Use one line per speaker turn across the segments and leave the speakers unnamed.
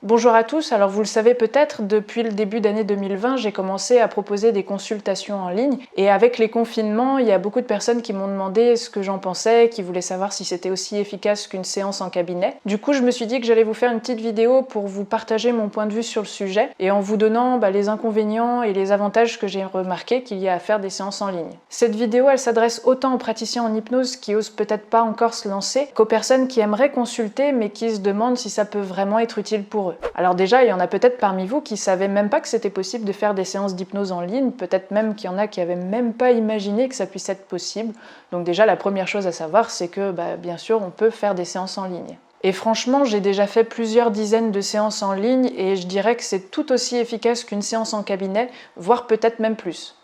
Bonjour à tous, alors vous le savez peut-être, depuis le début d'année 2020, j'ai commencé à proposer des consultations en ligne et avec les confinements, il y a beaucoup de personnes qui m'ont demandé ce que j'en pensais, qui voulaient savoir si c'était aussi efficace qu'une séance en cabinet. Du coup, je me suis dit que j'allais vous faire une petite vidéo pour vous partager mon point de vue sur le sujet et en vous donnant les inconvénients et les avantages que j'ai remarqué qu'il y a à faire des séances en ligne. Cette vidéo, elle s'adresse autant aux praticiens en hypnose qui osent peut-être pas encore se lancer qu'aux personnes qui aimeraient consulter mais qui se demandent si ça peut vraiment être utile pour eux. Alors déjà, il y en a peut-être parmi vous qui savaient même pas que c'était possible de faire des séances d'hypnose en ligne, peut-être même qu'il y en a qui avaient même pas imaginé que ça puisse être possible. Donc déjà, la première chose à savoir, c'est que bien sûr, on peut faire des séances en ligne. Et franchement, j'ai déjà fait plusieurs dizaines de séances en ligne et je dirais que c'est tout aussi efficace qu'une séance en cabinet, voire peut-être même plus.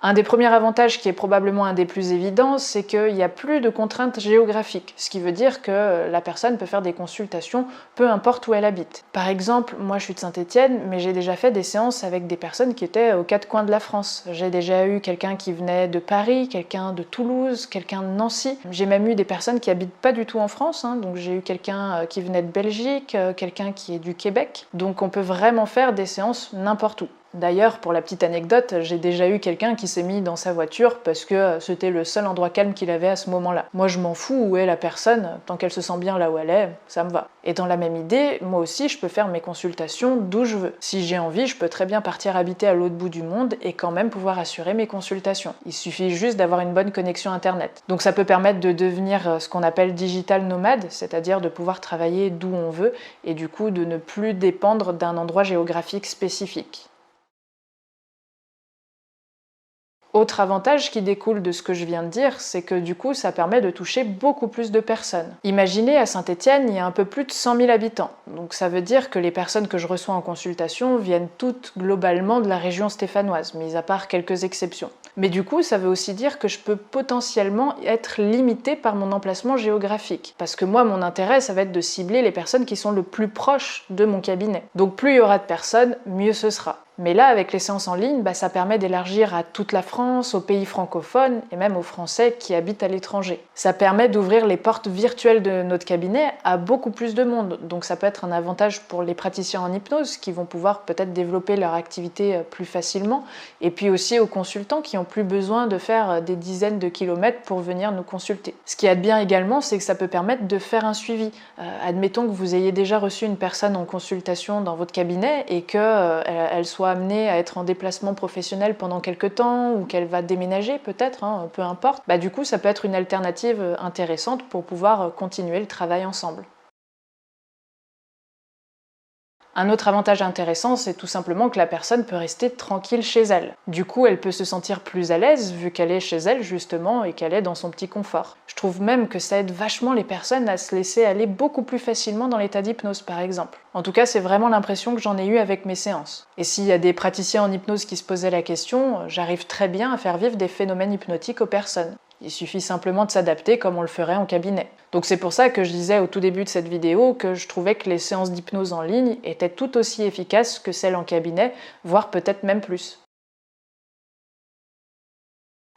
Un des premiers avantages, qui est probablement un des plus évidents, c'est qu'il n'y a plus de contraintes géographiques, ce qui veut dire que la personne peut faire des consultations peu importe où elle habite. Par exemple, moi je suis de Saint-Étienne, mais j'ai déjà fait des séances avec des personnes qui étaient aux quatre coins de la France. J'ai déjà eu quelqu'un qui venait de Paris, quelqu'un de Toulouse, quelqu'un de Nancy. J'ai même eu des personnes qui habitent pas du tout en France, donc j'ai eu quelqu'un qui venait de Belgique, quelqu'un qui est du Québec. Donc on peut vraiment faire des séances n'importe où. D'ailleurs, pour la petite anecdote, j'ai déjà eu quelqu'un qui s'est mis dans sa voiture parce que c'était le seul endroit calme qu'il avait à ce moment-là. Moi, je m'en fous où est la personne, tant qu'elle se sent bien là où elle est, ça me va. Et dans la même idée, moi aussi, je peux faire mes consultations d'où je veux. Si j'ai envie, je peux très bien partir habiter à l'autre bout du monde et quand même pouvoir assurer mes consultations. Il suffit juste d'avoir une bonne connexion Internet. Donc ça peut permettre de devenir ce qu'on appelle digital nomade, c'est-à-dire de pouvoir travailler d'où on veut et du coup de ne plus dépendre d'un endroit géographique spécifique. Autre avantage qui découle de ce que je viens de dire, c'est que du coup ça permet de toucher beaucoup plus de personnes. Imaginez, à Saint-Étienne, il y a un peu plus de 100 000 habitants. Donc ça veut dire que les personnes que je reçois en consultation viennent toutes globalement de la région stéphanoise, mis à part quelques exceptions. Mais du coup, ça veut aussi dire que je peux potentiellement être limitée par mon emplacement géographique. Parce que moi, mon intérêt, ça va être de cibler les personnes qui sont le plus proches de mon cabinet. Donc plus il y aura de personnes, mieux ce sera. Mais là, avec les séances en ligne, ça permet d'élargir à toute la France, aux pays francophones et même aux Français qui habitent à l'étranger. Ça permet d'ouvrir les portes virtuelles de notre cabinet à beaucoup plus de monde. Donc ça peut être un avantage pour les praticiens en hypnose qui vont pouvoir peut-être développer leur activité plus facilement. Et puis aussi aux consultants qui n'ont plus besoin de faire des dizaines de kilomètres pour venir nous consulter. Ce qui est bien également, c'est que ça peut permettre de faire un suivi. Admettons que vous ayez déjà reçu une personne en consultation dans votre cabinet et qu'elle soit amenée à être en déplacement professionnel pendant quelques temps ou qu'elle va déménager peut-être, peu importe, du coup ça peut être une alternative intéressante pour pouvoir continuer le travail ensemble. Un autre avantage intéressant, c'est tout simplement que la personne peut rester tranquille chez elle. Du coup, elle peut se sentir plus à l'aise vu qu'elle est chez elle justement et qu'elle est dans son petit confort. Je trouve même que ça aide vachement les personnes à se laisser aller beaucoup plus facilement dans l'état d'hypnose par exemple. En tout cas, c'est vraiment l'impression que j'en ai eue avec mes séances. Et s'il y a des praticiens en hypnose qui se posaient la question, j'arrive très bien à faire vivre des phénomènes hypnotiques aux personnes. Il suffit simplement de s'adapter comme on le ferait en cabinet. Donc c'est pour ça que je disais au tout début de cette vidéo que je trouvais que les séances d'hypnose en ligne étaient tout aussi efficaces que celles en cabinet, voire peut-être même plus.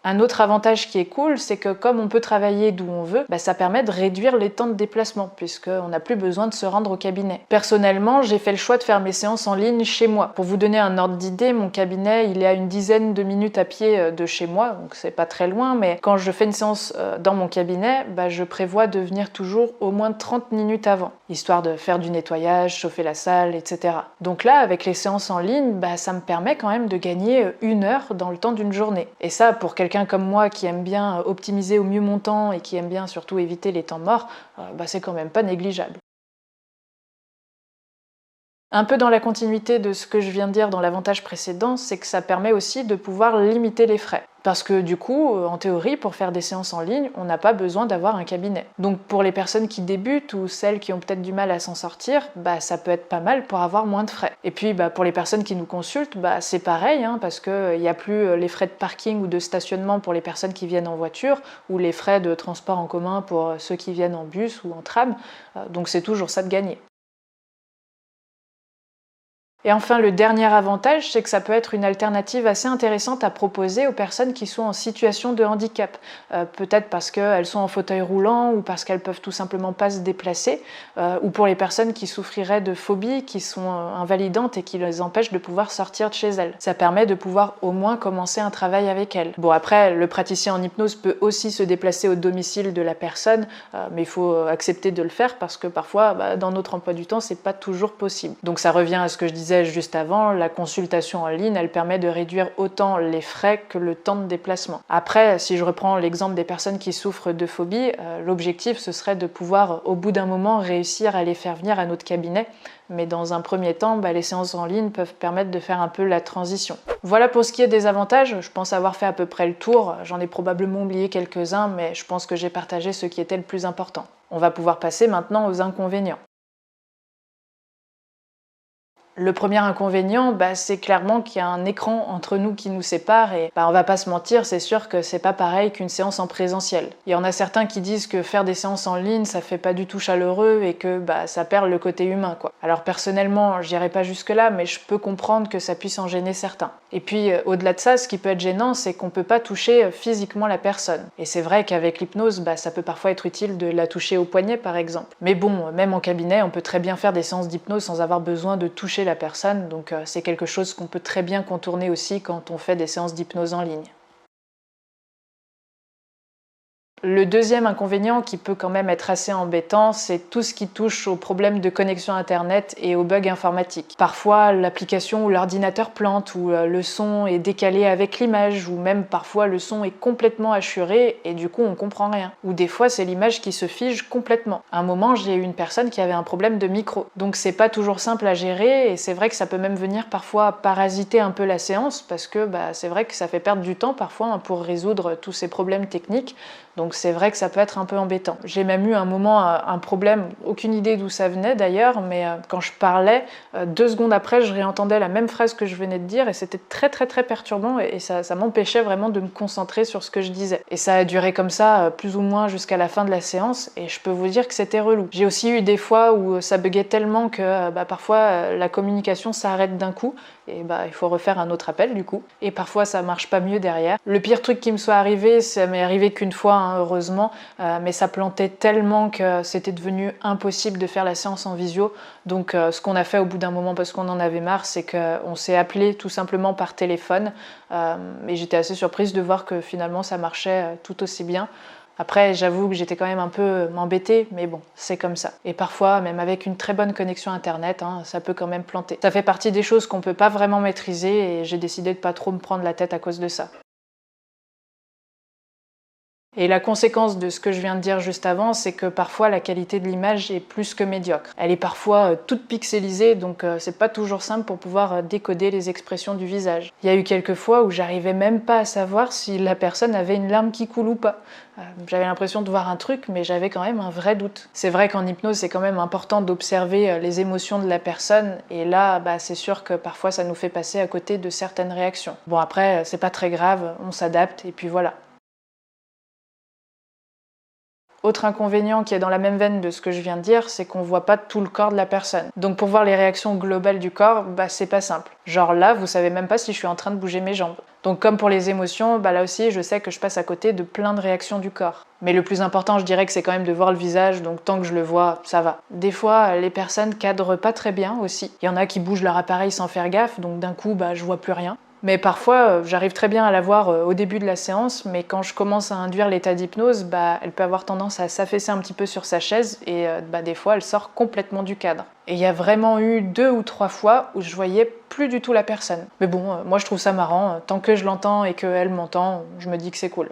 Un autre avantage qui est cool, c'est que comme on peut travailler d'où on veut, ça permet de réduire les temps de déplacement, puisqu'on n'a plus besoin de se rendre au cabinet. Personnellement, j'ai fait le choix de faire mes séances en ligne chez moi. Pour vous donner un ordre d'idée, mon cabinet, il est à une dizaine de minutes à pied de chez moi, donc c'est pas très loin, mais quand je fais une séance dans mon cabinet, je prévois de venir toujours au moins 30 minutes avant, histoire de faire du nettoyage, chauffer la salle, etc. Donc là, avec les séances en ligne, ça me permet quand même de gagner 1 heure dans le temps d'une journée. Et ça, pour quelqu'un comme moi qui aime bien optimiser au mieux mon temps et qui aime bien surtout éviter les temps morts, c'est quand même pas négligeable. Un peu dans la continuité de ce que je viens de dire dans l'avantage précédent, c'est que ça permet aussi de pouvoir limiter les frais. Parce que du coup, en théorie, pour faire des séances en ligne, on n'a pas besoin d'avoir un cabinet. Donc pour les personnes qui débutent ou celles qui ont peut-être du mal à s'en sortir, ça peut être pas mal pour avoir moins de frais. Et puis pour les personnes qui nous consultent, c'est pareil, parce qu'il n'y a plus les frais de parking ou de stationnement pour les personnes qui viennent en voiture, ou les frais de transport en commun pour ceux qui viennent en bus ou en tram. Donc c'est toujours ça de gagner. Et enfin, le dernier avantage, c'est que ça peut être une alternative assez intéressante à proposer aux personnes qui sont en situation de handicap. Peut-être parce qu'elles sont en fauteuil roulant ou parce qu'elles peuvent tout simplement pas se déplacer, ou pour les personnes qui souffriraient de phobies qui sont invalidantes et qui les empêchent de pouvoir sortir de chez elles. Ça permet de pouvoir au moins commencer un travail avec elles. Bon, après, le praticien en hypnose peut aussi se déplacer au domicile de la personne, mais il faut accepter de le faire parce que parfois, dans notre emploi du temps, c'est pas toujours possible. Donc ça revient à ce que je disais juste avant, la consultation en ligne, elle permet de réduire autant les frais que le temps de déplacement. Après, si je reprends l'exemple des personnes qui souffrent de phobie, l'objectif ce serait de pouvoir au bout d'un moment réussir à les faire venir à notre cabinet, mais dans un premier temps, les séances en ligne peuvent permettre de faire un peu la transition. Voilà pour ce qui est des avantages, je pense avoir fait à peu près le tour, j'en ai probablement oublié quelques-uns, mais je pense que j'ai partagé ce qui était le plus important. On va pouvoir passer maintenant aux inconvénients. Le premier inconvénient, c'est clairement qu'il y a un écran entre nous qui nous sépare et on va pas se mentir, c'est sûr que c'est pas pareil qu'une séance en présentiel. Il y en a certains qui disent que faire des séances en ligne, ça fait pas du tout chaleureux et que ça perd le côté humain, quoi. Alors personnellement, j'irai pas jusque là, mais je peux comprendre que ça puisse en gêner certains. Et puis au-delà de ça, ce qui peut être gênant, c'est qu'on peut pas toucher physiquement la personne. Et c'est vrai qu'avec l'hypnose, ça peut parfois être utile de la toucher au poignet par exemple. Mais bon, même en cabinet, on peut très bien faire des séances d'hypnose sans avoir besoin de toucher la personne, donc c'est quelque chose qu'on peut très bien contourner aussi quand on fait des séances d'hypnose en ligne. Le deuxième inconvénient qui peut quand même être assez embêtant, c'est tout ce qui touche aux problèmes de connexion internet et aux bugs informatiques. Parfois, l'application ou l'ordinateur plante, ou le son est décalé avec l'image, ou même parfois le son est complètement hachuré et du coup on comprend rien. Ou des fois, c'est l'image qui se fige complètement. À un moment, j'ai eu une personne qui avait un problème de micro. Donc c'est pas toujours simple à gérer et c'est vrai que ça peut même venir parfois parasiter un peu la séance parce que c'est vrai que ça fait perdre du temps parfois pour résoudre tous ces problèmes techniques. Donc c'est vrai que ça peut être un peu embêtant. J'ai même eu un moment un problème, aucune idée d'où ça venait d'ailleurs, mais quand je parlais, 2 secondes après, je réentendais la même phrase que je venais de dire et c'était très perturbant et ça m'empêchait vraiment de me concentrer sur ce que je disais. Et ça a duré comme ça plus ou moins jusqu'à la fin de la séance et je peux vous dire que c'était relou. J'ai aussi eu des fois où ça buguait tellement que parfois la communication s'arrête d'un coup et il faut refaire un autre appel du coup. Et parfois ça marche pas mieux derrière. Le pire truc qui me soit arrivé, ça m'est arrivé qu'une fois, heureusement, mais ça plantait tellement que c'était devenu impossible de faire la séance en visio. Donc ce qu'on a fait au bout d'un moment, parce qu'on en avait marre, c'est qu'on s'est appelé tout simplement par téléphone. Et j'étais assez surprise de voir que finalement ça marchait tout aussi bien. Après, j'avoue que j'étais quand même un peu embêtée, mais bon, c'est comme ça. Et parfois, même avec une très bonne connexion internet, ça peut quand même planter. Ça fait partie des choses qu'on peut pas vraiment maîtriser et j'ai décidé de pas trop me prendre la tête à cause de ça. Et la conséquence de ce que je viens de dire juste avant, c'est que parfois la qualité de l'image est plus que médiocre. Elle est parfois toute pixelisée, donc c'est pas toujours simple pour pouvoir décoder les expressions du visage. Il y a eu quelques fois où j'arrivais même pas à savoir si la personne avait une larme qui coule ou pas. J'avais l'impression de voir un truc, mais j'avais quand même un vrai doute. C'est vrai qu'en hypnose, c'est quand même important d'observer les émotions de la personne, et là, c'est sûr que parfois ça nous fait passer à côté de certaines réactions. Bon après, c'est pas très grave, on s'adapte, et puis voilà. Autre inconvénient qui est dans la même veine de ce que je viens de dire, c'est qu'on voit pas tout le corps de la personne. Donc pour voir les réactions globales du corps, c'est pas simple. Genre là, vous savez même pas si je suis en train de bouger mes jambes. Donc comme pour les émotions, là aussi je sais que je passe à côté de plein de réactions du corps. Mais le plus important, je dirais que c'est quand même de voir le visage, donc tant que je le vois, ça va. Des fois, les personnes cadrent pas très bien aussi. Il y en a qui bougent leur appareil sans faire gaffe, donc d'un coup, je vois plus rien. Mais parfois, j'arrive très bien à la voir au début de la séance, mais quand je commence à induire l'état d'hypnose, elle peut avoir tendance à s'affaisser un petit peu sur sa chaise et des fois, elle sort complètement du cadre. Et il y a vraiment eu 2 ou 3 fois où je voyais plus du tout la personne. Mais bon, moi je trouve ça marrant, tant que je l'entends et qu'elle m'entend, je me dis que c'est cool.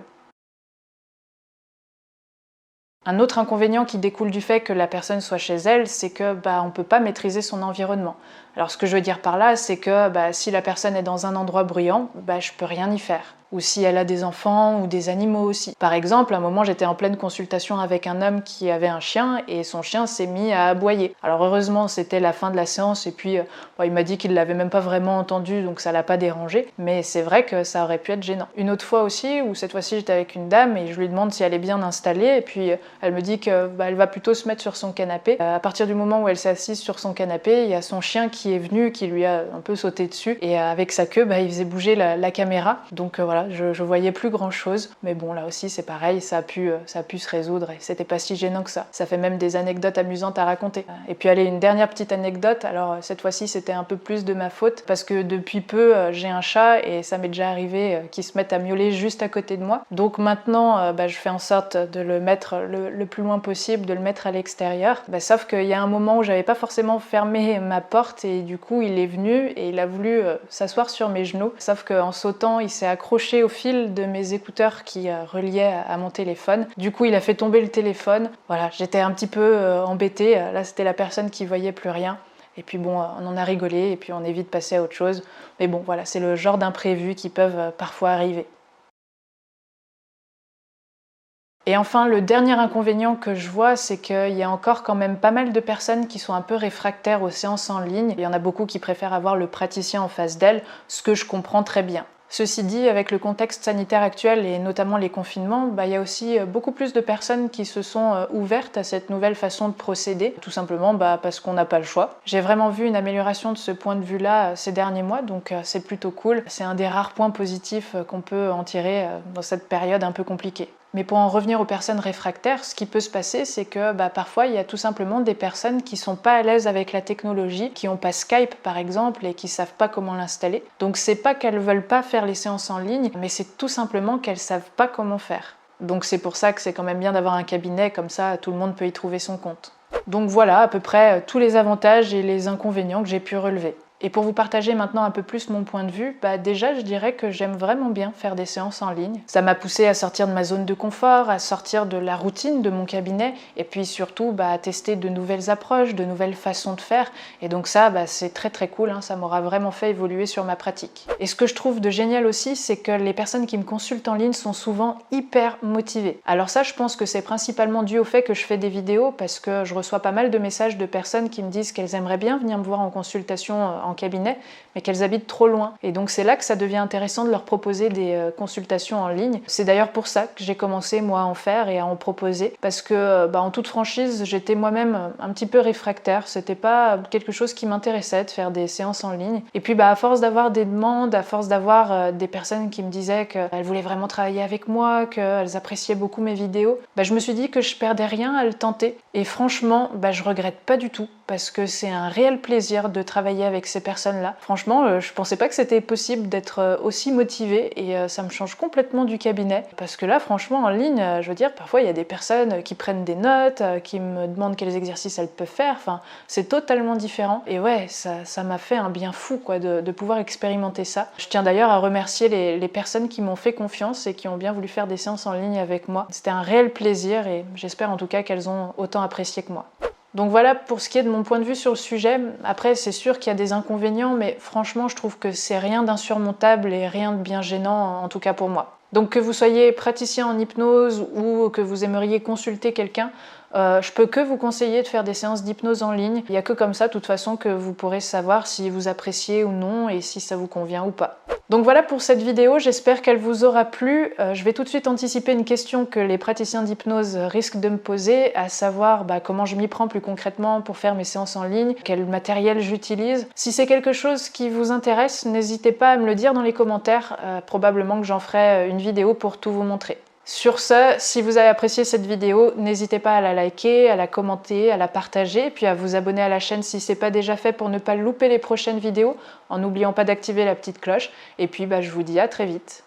Un autre inconvénient qui découle du fait que la personne soit chez elle, c'est que on peut pas maîtriser son environnement. Alors ce que je veux dire par là, c'est que si la personne est dans un endroit bruyant, je peux rien y faire. ou si elle a des enfants ou des animaux aussi. Par exemple, à un moment j'étais en pleine consultation avec un homme qui avait un chien et son chien s'est mis à aboyer. Alors heureusement c'était la fin de la séance et puis il m'a dit qu'il l'avait même pas vraiment entendu donc ça l'a pas dérangé, mais c'est vrai que ça aurait pu être gênant. Une autre fois aussi, où cette fois-ci j'étais avec une dame et je lui demande si elle est bien installée et puis elle me dit que elle va plutôt se mettre sur son canapé. À partir du moment où elle s'est assise sur son canapé, il y a son chien qui est venu, qui lui a un peu sauté dessus et avec sa queue il faisait bouger la caméra, donc voilà, je voyais plus grand chose, mais bon là aussi c'est pareil, ça a pu se résoudre et c'était pas si gênant que ça. Ça fait même des anecdotes amusantes à raconter. Et puis allez, une dernière petite anecdote, alors cette fois-ci c'était un peu plus de ma faute parce que depuis peu j'ai un chat et ça m'est déjà arrivé qu'il se mette à miauler juste à côté de moi, donc maintenant je fais en sorte de le mettre le plus loin possible, de le mettre à l'extérieur, sauf qu'il y a un moment où j'avais pas forcément fermé ma porte et du coup il est venu et il a voulu s'asseoir sur mes genoux, sauf qu'en sautant il s'est accroché au fil de mes écouteurs qui reliaient à mon téléphone. Du coup il a fait tomber le téléphone. Voilà, j'étais un petit peu embêtée, là c'était la personne qui voyait plus rien. Et puis bon, on en a rigolé et puis on est vite passé à autre chose. Mais bon, voilà, c'est le genre d'imprévus qui peuvent parfois arriver. Et enfin, le dernier inconvénient que je vois, c'est qu'il y a encore quand même pas mal de personnes qui sont un peu réfractaires aux séances en ligne. Il y en a beaucoup qui préfèrent avoir le praticien en face d'elles, ce que je comprends très bien. Ceci dit, avec le contexte sanitaire actuel et notamment les confinements, il y a aussi beaucoup plus de personnes qui se sont ouvertes à cette nouvelle façon de procéder, tout simplement parce qu'on n'a pas le choix. J'ai vraiment vu une amélioration de ce point de vue-là ces derniers mois, donc c'est plutôt cool. C'est un des rares points positifs qu'on peut en tirer dans cette période un peu compliquée. Mais pour en revenir aux personnes réfractaires, ce qui peut se passer, c'est que parfois il y a tout simplement des personnes qui sont pas à l'aise avec la technologie, qui n'ont pas Skype par exemple et qui savent pas comment l'installer. Donc c'est pas qu'elles veulent pas faire les séances en ligne, mais c'est tout simplement qu'elles savent pas comment faire. Donc c'est pour ça que c'est quand même bien d'avoir un cabinet, comme ça tout le monde peut y trouver son compte. Donc voilà à peu près tous les avantages et les inconvénients que j'ai pu relever. Et pour vous partager maintenant un peu plus mon point de vue, déjà je dirais que j'aime vraiment bien faire des séances en ligne. Ça m'a poussé à sortir de ma zone de confort, à sortir de la routine de mon cabinet, et puis surtout à tester de nouvelles approches, de nouvelles façons de faire. Et donc ça, c'est très très cool, ça m'aura vraiment fait évoluer sur ma pratique. Et ce que je trouve de génial aussi, c'est que les personnes qui me consultent en ligne sont souvent hyper motivées. Alors ça, je pense que c'est principalement dû au fait que je fais des vidéos, parce que je reçois pas mal de messages de personnes qui me disent qu'elles aimeraient bien venir me voir en consultation en cabinet, mais qu'elles habitent trop loin. Et donc c'est là que ça devient intéressant de leur proposer des consultations en ligne. C'est d'ailleurs pour ça que j'ai commencé moi à en faire et à en proposer, parce que en toute franchise, j'étais moi-même un petit peu réfractaire. C'était pas quelque chose qui m'intéressait de faire des séances en ligne. Et puis à force d'avoir des demandes, à force d'avoir des personnes qui me disaient qu'elles voulaient vraiment travailler avec moi, qu'elles appréciaient beaucoup mes vidéos, je me suis dit que je perdais rien à le tenter. Et franchement, je regrette pas du tout, parce que c'est un réel plaisir de travailler avec ces personnes-là. Franchement, je pensais pas que c'était possible d'être aussi motivée et ça me change complètement du cabinet. Parce que là, franchement, en ligne, je veux dire, parfois il y a des personnes qui prennent des notes, qui me demandent quels exercices elles peuvent faire. Enfin, c'est totalement différent. Et ouais, ça m'a fait un bien fou de pouvoir expérimenter ça. Je tiens d'ailleurs à remercier les personnes qui m'ont fait confiance et qui ont bien voulu faire des séances en ligne avec moi. C'était un réel plaisir et j'espère en tout cas qu'elles ont autant apprécié que moi. Donc voilà pour ce qui est de mon point de vue sur le sujet. Après, c'est sûr qu'il y a des inconvénients, mais franchement, je trouve que c'est rien d'insurmontable et rien de bien gênant, en tout cas pour moi. Donc que vous soyez praticien en hypnose ou que vous aimeriez consulter quelqu'un, je peux que vous conseiller de faire des séances d'hypnose en ligne. Il n'y a que comme ça, de toute façon, que vous pourrez savoir si vous appréciez ou non et si ça vous convient ou pas. Donc voilà pour cette vidéo, j'espère qu'elle vous aura plu. Je vais tout de suite anticiper une question que les praticiens d'hypnose risquent de me poser, à savoir comment je m'y prends plus concrètement pour faire mes séances en ligne, quel matériel j'utilise. Si c'est quelque chose qui vous intéresse, n'hésitez pas à me le dire dans les commentaires, probablement que j'en ferai une vidéo pour tout vous montrer. Sur ce, si vous avez apprécié cette vidéo, n'hésitez pas à la liker, à la commenter, à la partager, puis à vous abonner à la chaîne si ce n'est pas déjà fait pour ne pas louper les prochaines vidéos, en n'oubliant pas d'activer la petite cloche. Et puis je vous dis à très vite.